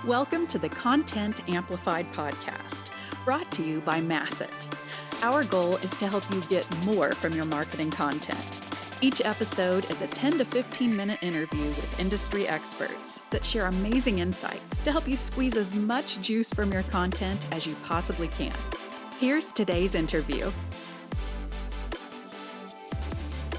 Welcome to the Content Amplified podcast, brought to you by Masset. Our goal is to help you get more from your marketing content. Each episode is a 10 to 15 minute interview with industry experts that share amazing insights to help you squeeze as much juice from your content as you possibly can. Here's today's interview.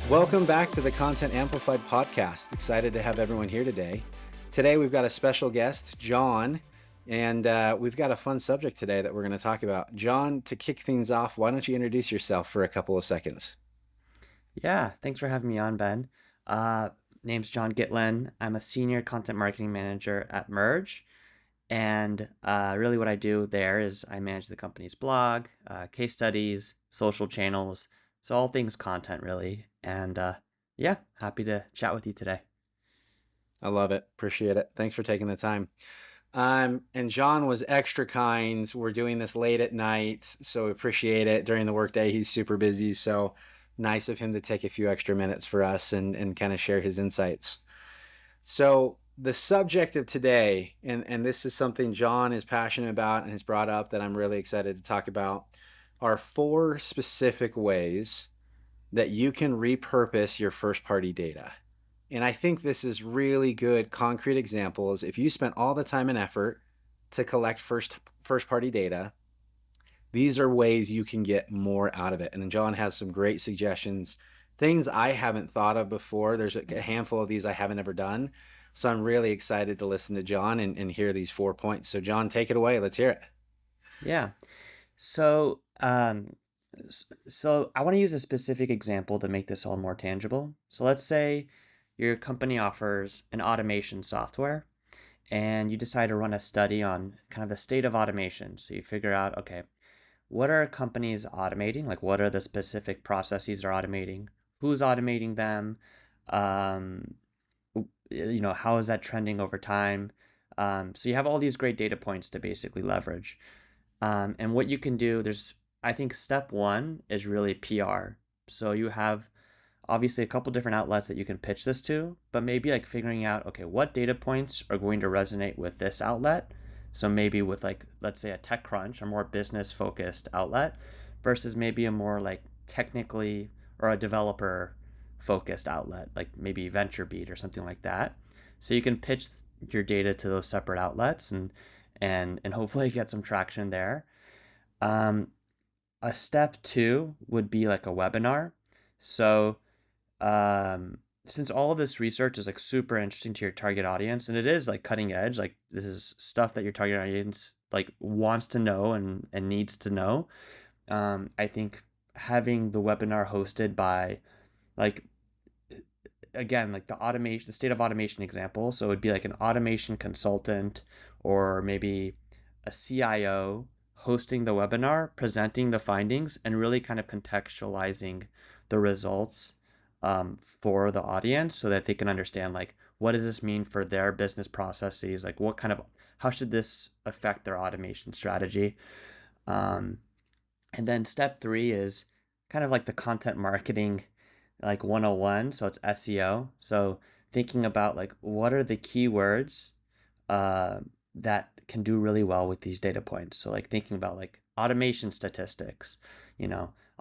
Welcome back to the Content Amplified podcast. Excited to have everyone here today. Today we've got a special guest, John, and we've got a fun subject today that we're going to talk about. John, to kick things off, why don't you introduce yourself for a couple of seconds? Yeah, thanks for having me on, Ben. Name's John Gitlin. I'm a senior content marketing manager at Merge. And really what I do there is I manage the company's blog, case studies, social channels. So all things content, really. And yeah, happy to chat with you today. I love it. Appreciate it. Thanks for taking the time. And John was extra kind. We're doing this late at night, so appreciate it. During the workday, he's super busy, so nice of him to take a few extra minutes for us and kind of share his insights. So the subject of today, and this is something John is passionate about and has brought up that I'm really excited to talk about, are 4 specific ways that you can repurpose your first-party data. And I think this is really good concrete examples. If you spent all the time and effort to collect first-party data, these are ways you can get more out of it. And John has some great suggestions, things I haven't thought of before. There's a handful of these I haven't ever done. So I'm really excited to listen to John and hear these 4 points. So John, take it away. Let's hear it. Yeah. So I want to use a specific example to make this all more tangible. So let's say your company offers an automation software and you decide to run a study on kind of the state of automation. So you figure out, okay, what are companies automating? Like what are the specific processes they're automating? Who's automating them? How is that trending over time? So you have all these great data points to basically leverage. And what you can do, I think step 1 is really PR. So you have obviously a couple different outlets that you can pitch this to, but maybe like figuring out, okay, what data points are going to resonate with this outlet? So maybe with like, let's say a TechCrunch, a more business focused outlet versus maybe a more like technically or a developer focused outlet, like maybe VentureBeat or something like that. So you can pitch your data to those separate outlets and hopefully get some traction there. A step 2 would be like a webinar. So since all of this research is like super interesting to your target audience, and it is like cutting edge, like this is stuff that your target audience like wants to know and needs to know. I think having the webinar hosted by like, again, like the state of automation example. So it would be like an automation consultant or maybe a CIO hosting the webinar, presenting the findings and really kind of contextualizing the results for the audience so that they can understand like what does this mean for their business processes, like how should this affect their automation strategy. And then step 3 is kind of like the content marketing like 101. So it's SEO. So thinking about like what are the keywords that can do really well with these data points. So like thinking about like automation statistics,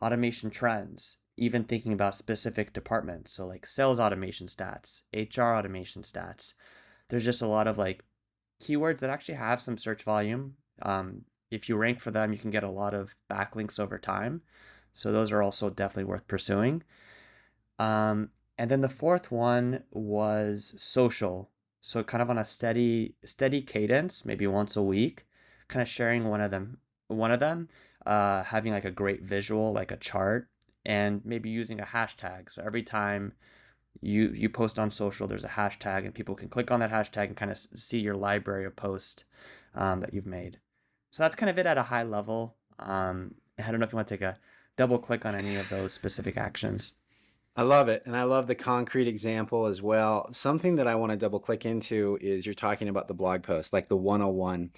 automation trends, even thinking about specific departments. So like sales automation stats, HR automation stats. There's just a lot of like keywords that actually have some search volume. If you rank for them, you can get a lot of backlinks over time. So those are also definitely worth pursuing. And then the 4th one was social. So kind of on a steady cadence, maybe once a week, kind of sharing one of them, having like a great visual, like a chart, and maybe using a hashtag. So every time you post on social, there's a hashtag and people can click on that hashtag and kind of see your library of posts that you've made. So that's kind of it at a high level. I don't know if you want to take a double click on any of those specific actions. I love it. And I love the concrete example as well. Something that I want to double click into is you're talking about the blog post, like the 101.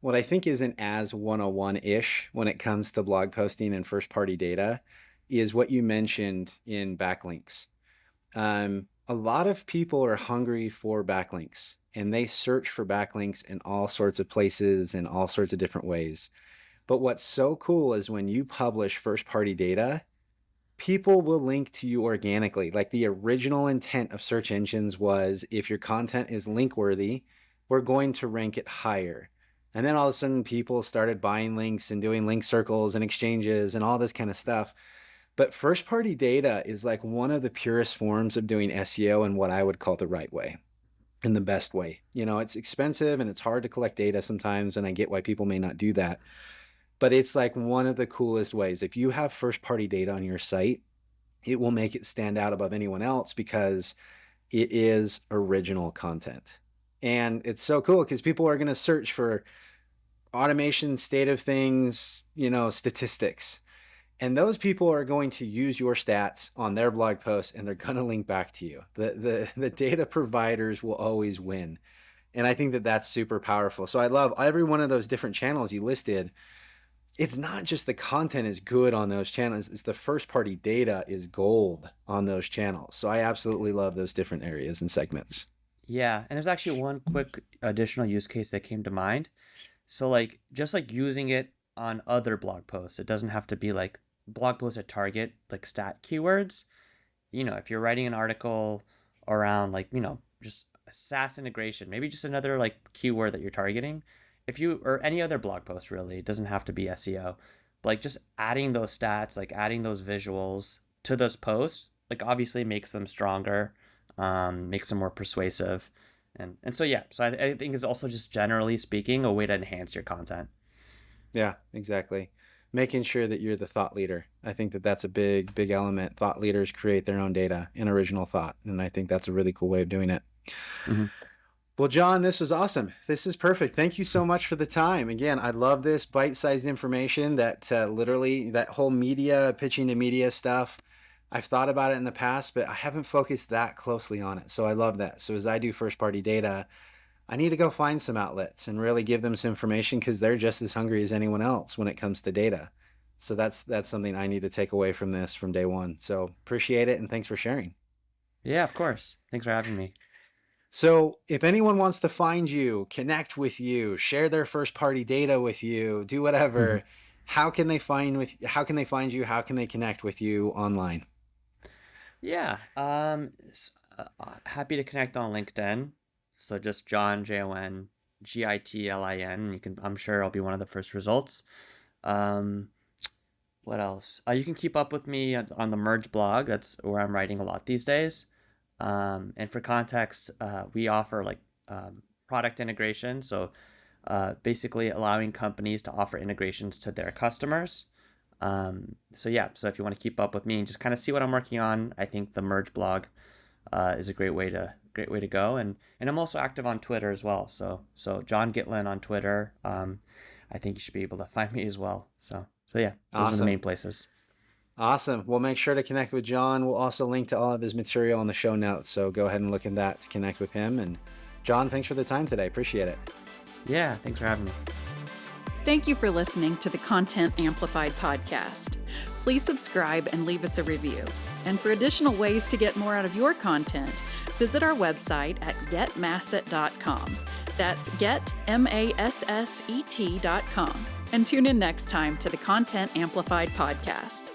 What I think isn't as 101-ish when it comes to blog posting and first party data is what you mentioned in backlinks. a lot of people are hungry for backlinks and they search for backlinks in all sorts of places in all sorts of different ways. But what's so cool is when you publish first party data, people will link to you organically. Like the original intent of search engines was if your content is link worthy, we're going to rank it higher. And then all of a sudden people started buying links and doing link circles and exchanges and all this kind of stuff. But first party data is like one of the purest forms of doing SEO in what I would call the right way and the best way. You know, it's expensive and it's hard to collect data sometimes, and I get why people may not do that. But it's like one of the coolest ways. If you have first party data on your site, it will make it stand out above anyone else because it is original content. And it's so cool because people are going to search for automation, state of things, you know, statistics. And those people are going to use your stats on their blog posts and they're going to link back to you. The data providers will always win. And I think that that's super powerful. So I love every one of those different channels you listed. It's not just the content is good on those channels, it's the first party data is gold on those channels. So I absolutely love those different areas and segments. Yeah, and there's actually one quick additional use case that came to mind. So like just like using it on other blog posts, it doesn't have to be like blog posts that target like stat keywords. You know, if you're writing an article around like, you know, just a SaaS integration, maybe just another like keyword that you're targeting. If you, or any other blog post really, it doesn't have to be SEO, but like just adding those stats, like adding those visuals to those posts, like obviously makes them stronger, makes them more persuasive. And so, yeah, so I think it's also just generally speaking, a way to enhance your content. Yeah, exactly. Making sure that you're the thought leader. I think that that's a big, big element. Thought leaders create their own data and original thought. And I think that's a really cool way of doing it. Mm-hmm. Well, John, this was awesome. This is perfect. Thank you so much for the time. Again, I love this bite-sized information that literally that whole media, pitching to media stuff. I've thought about it in the past, but I haven't focused that closely on it. So I love that. So as I do first-party data, I need to go find some outlets and really give them some information because they're just as hungry as anyone else when it comes to data. So that's something I need to take away from this from day one. So appreciate it and thanks for sharing. Yeah, of course. Thanks for having me. So if anyone wants to find you, connect with you, share their first party data with you, do whatever, how can they find you? How can they connect with you online? Yeah. Happy to connect on LinkedIn. So just John, JONGITLIN. I'm sure I'll be one of the first results. What else? You can keep up with me on the Merge blog. That's where I'm writing a lot these days. And for context, we offer like product integration. So basically allowing companies to offer integrations to their customers. So if you want to keep up with me and just kind of see what I'm working on, I think the Merge blog is a great way to go. And I'm also active on Twitter as well. So John Gitlin on Twitter. I think you should be able to find me as well. So yeah, those are the main places. Awesome. We'll make sure to connect with John. We'll also link to all of his material on the show notes. So go ahead and look in that to connect with him. And John, thanks for the time today. Appreciate it. Yeah, thanks for having me. Thank you for listening to the Content Amplified podcast. Please subscribe and leave us a review. And for additional ways to get more out of your content, visit our website at getmasset.com. That's getmasset.com. And tune in next time to the Content Amplified podcast.